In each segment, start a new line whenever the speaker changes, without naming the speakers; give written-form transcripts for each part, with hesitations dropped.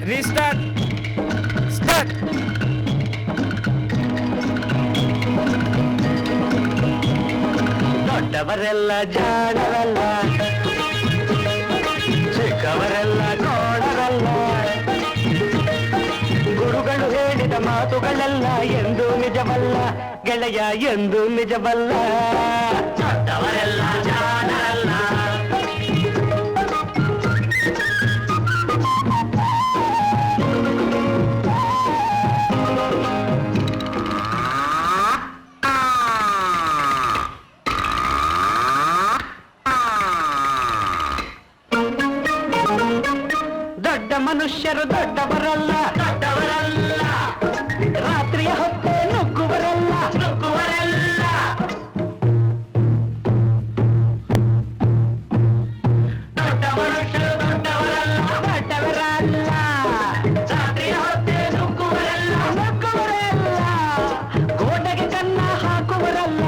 Restart start. ದೊಡ್ಡವರೆಲ್ಲ ಜಾಣರಲ್ಲ, ಚಿಕ್ಕವರೆಲ್ಲ ನೋಡರಲ್ಲ. ಗುರುಗಳು ಹೇಳಿದ ಮಾತುಗಳೆಲ್ಲ ಎಂದೂ ನಿಜವಲ್ಲ ಗೆಳೆಯ, ಎಂದೂ ನಿಜವಲ್ಲ. ದೊಡ್ಡವರೆಲ್ಲ ಜಾಣರಲ್ಲ. ದೊಡ್ಡ ಮನುಷ್ಯರು ದೊಡ್ಡವರಲ್ಲ, ದೊಡ್ಡವರಲ್ಲ. ರಾತ್ರಿಯ ಹೊತ್ತೆ ನುಗ್ಗುವರಲ್ಲ, ನುಗ್ಗುವರಲ್ಲ. ದೊಡ್ಡ ಮನುಷ್ಯರು ದೊಡ್ಡವರಲ್ಲ, ದೊಡ್ಡವರಲ್ಲ. ರಾತ್ರಿಯ ಹೊತ್ತೆ ನುಗ್ಗುವರಲ್ಲ, ನುಗ್ಗುವರಲ್ಲ. ಗೋಡೆಗೆ ಕನ್ನ ಹಾಕುವರಲ್ಲ,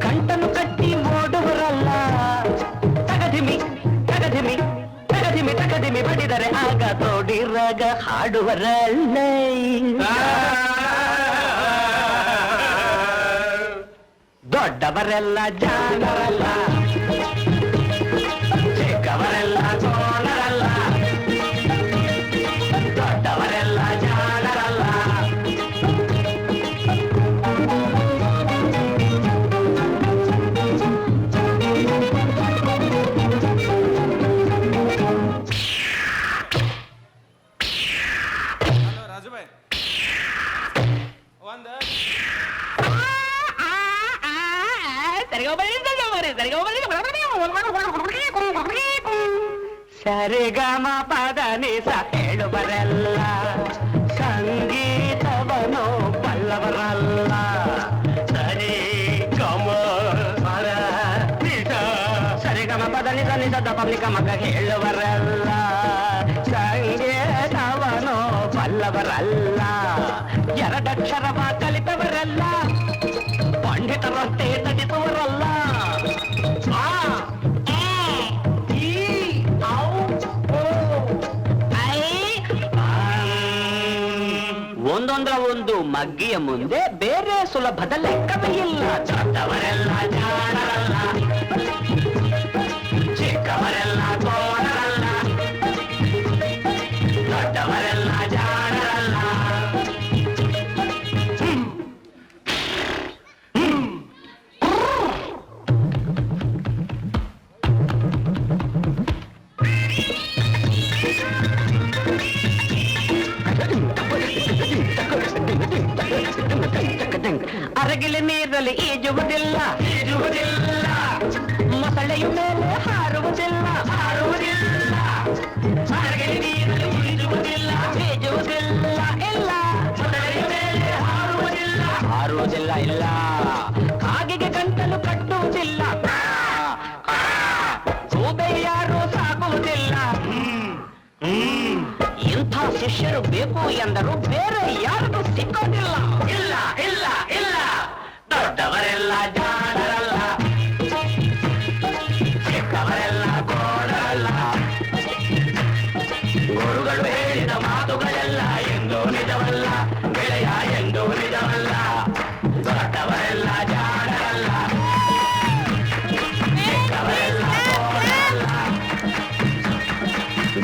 ಕಂಟನು ಕಟ್ಟಿ ಓಡುವರಲ್ಲ. ತಗದಿಮಿ ತಗದಿಮಿ ತಗದಿಮಿ ತಗದಿಮಿ ಬಡಿದರೆ ಆಗ ತೋಡಿರಾಗ ಹಾಡುವರಲ್ಲ. ದೊಡ್ಡವರೆಲ್ಲ ಜಾಣರಲ್ಲ, ಚಿಕ್ಕವರೆಲ್ಲ ಸೋಣರಲ್ಲ. ದೊಡ್ಡವರೆಲ್ಲ ಜಾಣರಲ್ಲ.
ರಾಜುಭಾಯ್ ಒಂದ
ಸರಿಗಮ ಪದ ನಿಸ ಹೇಳುವರೆಲ್ಲ, ಸಂಗೀತವನು ಬಲ್ಲವರಲ್ಲ. ಸರಿ ಗಮ ಪದ ನಿಸ, ಸರಿಗಮ ಪದ ನಿಸ ನಿಸ ದಪಲಿಕ ಮಗ ಹೇಳುವರಲ್ಲ. ಸಂಗೀತವನು ಬಲ್ಲವರಲ್ಲ. ಎರಡಕ್ಷರವ ಕಲಿತವರಲ್ಲ, ಪಂಡಿತರಂತೆ ನಟಿಸುವರಲ್ಲ. ಒಂದೊಂದರ ಒಂದು ಮಗ್ಗಿಯ ಮುಂದೆ ಬೇರೆ ಸುಲಭದ ಲೆಕ್ಕವೇ ಇಲ್ಲ. ದೊಡ್ಡವರೆಲ್ಲ ಜಾಣರಲ್ಲ, ಚಿಕ್ಕವರೆಲ್ಲ ಕೋಣರಲ್ಲ. ದೊಡ್ಡವರೆಲ್ಲ ಜಾಣರಲ್ಲ. ಅರಗಿಲೆ ನೀರಲ್ಲಿ ಈಜುವುದಿಲ್ಲ, ಈಜುವುದಿಲ್ಲ. ಮೊಸಳೆಯ ಮೇಲೆ ಹಾರುವುದಿಲ್ಲ, ಹಾರುವುದಿಲ್ಲ. ಅರಗಿಲೆ ನೀರಲ್ಲಿ ಈಜುವುದಿಲ್ಲ, ಈಜುವುದಿಲ್ಲ. ಇಲ್ಲ, ಮೊಸಳೆಯ ಮೇಲೆ ಹಾರುವುದಿಲ್ಲ, ಹಾರುವುದಿಲ್ಲ. ಇಲ್ಲ, ಕಾಗೆಗೆ ಗಂಟಲು ಕಟ್ಟುವುದಿಲ್ಲ. ಕೂಬೆ ಯಾರು ಸಾಕುವುದಿಲ್ಲ. ಇಂಥ ಶಿಷ್ಯರು ಬೇಕು ಎಂದರು ಬೇರೆ ಯಾರಿಗೂ ಸಿಕ್ಕೋದಿಲ್ಲ. ಇಲ್ಲ ಇಲ್ಲ ಇಲ್ಲ, ದೊಡ್ಡವರೆಲ್ಲ ಜಾಣರಲ್ಲ, ಚಿಕ್ಕವರೆಲ್ಲ ಕೋಣರಲ್ಲ. ಗುರುಗಳು ಹೇಳಿದ ಮಾತುಗಳೆಲ್ಲ ಎಂದೂ ನಿಜವಲ್ಲ ಗೆಳೆಯ, ಎಂದೂ ನಿಜವಲ್ಲ. ದೊಡ್ಡವರೆಲ್ಲ ಜಾಣರಲ್ಲ, ಚಿಕ್ಕವರೆಲ್ಲ ಕೋಣರಲ್ಲ.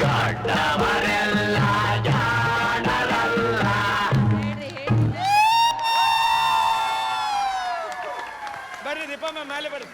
ದೊಡ್ಡವರೆಲ್ಲ ಜಾಣರಲ್ಲ.
ಬರ್ರಿ ದೀಪಮ್ಮ ಮೇಲೆ ಬರ್ರಿ.